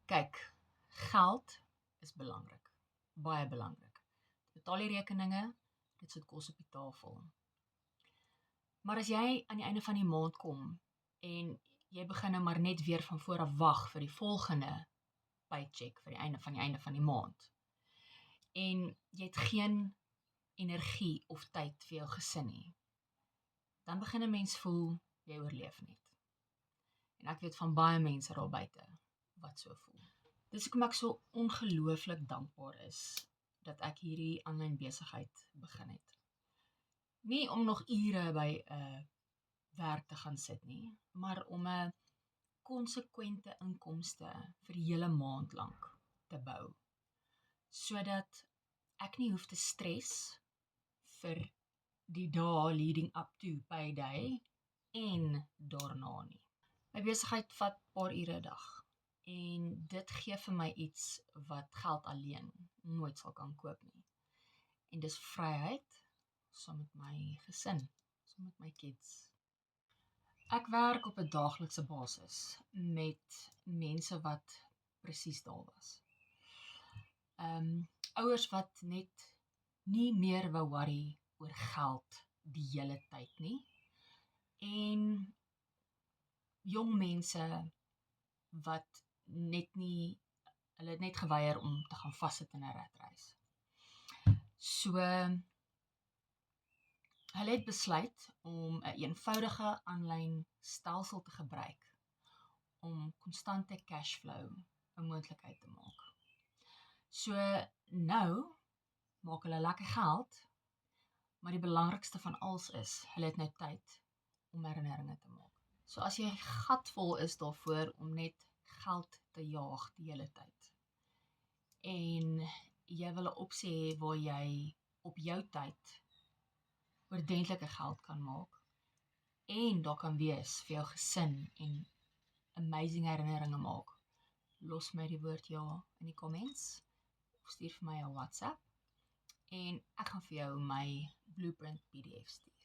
Kyk, geld is belangrik, baie belangrik. Betaal die rekeninge, dit sit kos op die tafel. Maar as jy aan die einde van die maand kom en jy begin nou maar net weer van voor af wag vir die volgende paycheck vir die einde van die maand en jy het geen energie of tyd vir jou gesin nie, dan begin 'n mens voel jy oorleef net. En ek weet van baie mense daar buite wat so voel. Dis hoekom ek so ongelooflik dankbaar is dat ek hierdie aanlyn besigheid begin het. Nie om nog ure by 'n werk te gaan sit nie, maar om 'n konsekwente inkomste vir die hele maand lank te bou, sodat ek nie hoef te stres vir die dae leading up to payday en daarna nie. My besigheid vat paar ure 'n dag en dit gee vir my iets wat geld alleen nooit sal kan koop nie. En dis vryheid saam met my gesin, saam met my kids. Ek werk op 'n daaglikse basis met mense wat presies daar was. Ouers wat net nie meer wou worry oor geld die hele tyd nie. En jong mense wat hulle het net geweier om te gaan vassit in 'n ratreis. So, hulle het besluit om 'n eenvoudige aanlyn stelsel te gebruik om konstante cashflow 'n moontlikheid te maak. So, nou maak hulle lekker geld, maar die belangrikste van alles is, hulle het nou tyd om herinneringe te maak. So as jy gatvol is daarvoor om net geld te jaag die hele tyd, en jy wil 'n opsie hê waar jy op jou tyd oordentlike geld kan maak, en daar kan wees vir jou gesin en amazing herinneringe maak, los my die woord ja in die comments, of stuur vir my 'n WhatsApp, en ek gaan vir jou my blueprint PDF stuur.